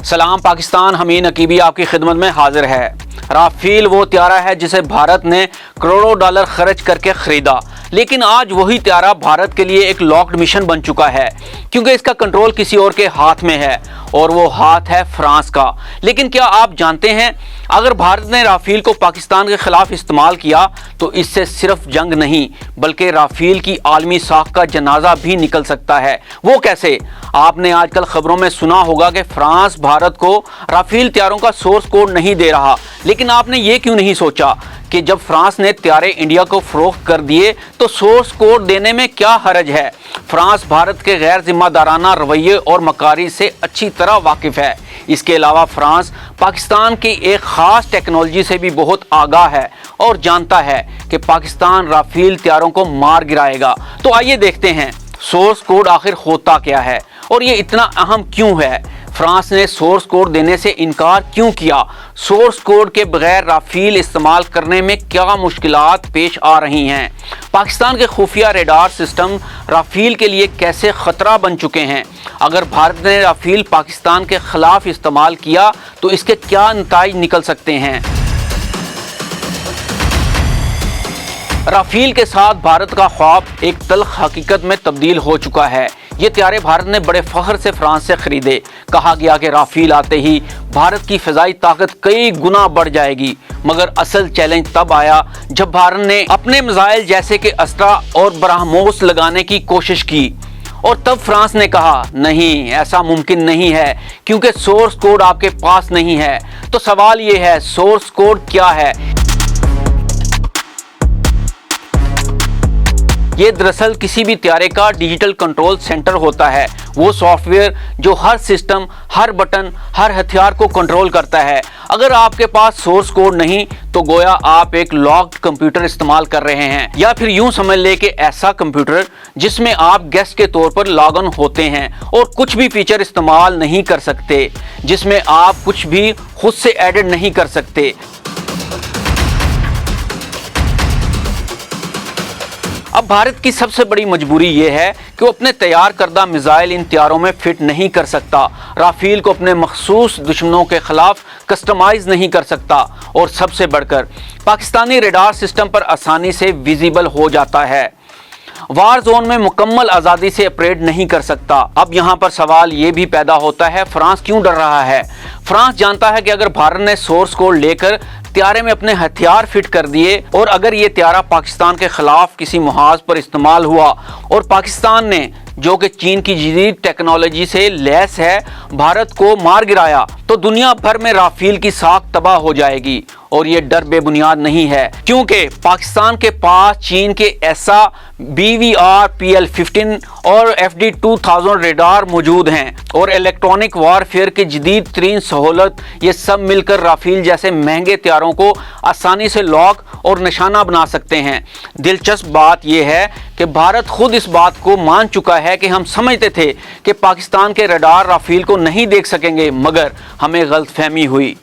सलाम पाकिस्तान, हमीद नकीबी आपकी खिदमत में हाजिर है। राफेल वो त्यारा है जिसे भारत ने करोड़ों डॉलर खर्च करके खरीदा, लेकिन आज वही त्यारा भारत के लिए एक लॉक्ड मिशन बन चुका है, क्योंकि इसका कंट्रोल किसी और के हाथ में है और वो हाथ है फ्रांस का। लेकिन क्या आप जानते हैं, अगर भारत ने राफेल को पाकिस्तान के खिलाफ इस्तेमाल किया तो इससे सिर्फ जंग नहीं बल्कि राफेल की आलमी साख का जनाजा भी निकल सकता है। वो कैसे? आपने आजकल खबरों में सुना होगा कि फ्रांस भारत को राफेल त्यारों का सोर्स कोड नहीं दे रहा, लेकिन आपने ये क्यों नहीं सोचा कि जब फ्रांस ने त्यारे इंडिया को फरोख्त कर दिए तो सोर्स कोड देने में क्या हरज है? फ्रांस भारत के गैर जिम्मेदाराना रवैये और मकारी से अच्छी तरह वाकिफ है। इसके अलावा फ्रांस पाकिस्तान की एक ख़ास टेक्नोलॉजी से भी बहुत आगाह है और जानता है कि पाकिस्तान राफेल त्यारों को मार गिराएगा। तो आइए देखते हैं सोर्स कोड आखिर होता क्या है और ये इतना अहम क्यों है। फ्रांस ने सोर्स कोड देने से इनकार क्यों किया? सोर्स कोड के बगैर राफेल इस्तेमाल करने में क्या मुश्किलात पेश आ रही हैं? पाकिस्तान के खुफिया रेडार सिस्टम राफेल के लिए कैसे ख़तरा बन चुके हैं? अगर भारत ने राफेल पाकिस्तान के ख़िलाफ़ इस्तेमाल किया तो इसके क्या नतीजे निकल सकते हैं? राफेल के साथ भारत का ख्वाब एक तल्ख हकीकत में तब्दील हो चुका है। ये त्यारे भारत ने बड़े फख्र से फ्रांस से खरीदे। कहा गया कि राफेल आते ही भारत की फ़िज़ाई ताकत कई गुना बढ़ जाएगी, मगर असल चैलेंज तब आया जब भारत ने अपने मिसाइल जैसे कि अस्त्रा और ब्रह्मोस लगाने की कोशिश की और तब फ्रांस ने कहा नहीं, ऐसा मुमकिन नहीं है क्योंकि सोर्स कोड आपके पास नहीं है। तो सवाल ये है, सोर्स कोड क्या है? ये दरअसल किसी भी त्यारे का डिजिटल कंट्रोल सेंटर होता है। वो सॉफ्टवेयर जो हर सिस्टम, हर बटन, हर हथियार को कंट्रोल करता है। अगर आपके पास सोर्स कोड नहीं तो गोया आप एक लॉक्ड कंप्यूटर इस्तेमाल कर रहे हैं, या फिर यूं समझ ले कि ऐसा कंप्यूटर जिसमें आप गेस्ट के तौर पर लॉग इन होते हैं और कुछ भी फीचर इस्तेमाल नहीं कर सकते, जिसमें आप कुछ भी खुद से एडिट नहीं कर सकते। अब भारत की सबसे बड़ी मजबूरी ये है कि वो अपने तैयार करदा मिसाइल इन त्यारों में फिट नहीं कर सकता, राफेल को अपने मखसूस दुश्मनों के खिलाफ कस्टमाइज नहीं कर सकता और सबसे बढ़कर पाकिस्तानी रेडार सिस्टम पर आसानी से विजिबल हो जाता है। वार जोन में मुकम्मल आज़ादी से ऑपरेट नहीं कर सकता। अब यहाँ पर सवाल ये भी पैदा होता है, फ्रांस क्यों डर रहा है? फ्रांस जानता है कि अगर भारत ने सोर्स कोड लेकर त्यारे में अपने हथियार फिट कर दिए और अगर ये त्यारा पाकिस्तान के खिलाफ किसी मुहाज पर इस्तेमाल हुआ और पाकिस्तान ने, जो कि चीन की जदीद टेक्नोलॉजी से लैस है, भारत को मार गिराया तो दुनिया भर में राफेल की साख तबाह हो जाएगी। और ये डर बेबुनियाद नहीं है, क्योंकि पाकिस्तान के पास चीन के ऐसा BVR PL-15 और FD-2000 रेडार मौजूद हैं और इलेक्ट्रॉनिक वारफेयर की जदीद तरीन सहूलत, ये सब मिलकर राफेल जैसे महंगे त्यारों को आसानी से लॉक और निशाना बना सकते हैं। दिलचस्प बात यह है कि भारत खुद इस बात को मान चुका है कि हम समझते थे कि पाकिस्तान के रडार राफेल को नहीं देख सकेंगे, मगर हमें गलतफहमी हुई।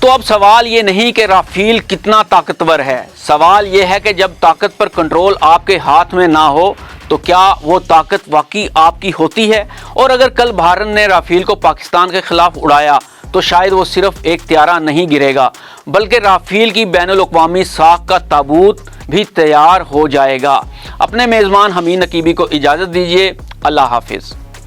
तो अब सवाल ये नहीं कि राफेल कितना ताकतवर है, सवाल ये है कि जब ताकत पर कंट्रोल आपके हाथ में ना हो तो क्या वो ताकत वाकई आपकी होती है? और अगर कल भारत ने राफेल को पाकिस्तान के खिलाफ उड़ाया तो शायद वो सिर्फ एक त्यारा नहीं गिरेगा, बल्कि राफेल की बैनुल अक़वामी साख का ताबूत भी तैयार हो जाएगा। अपने मेज़बान हमीद नकीबी को इजाज़त दीजिए। अल्लाह हाफिज़।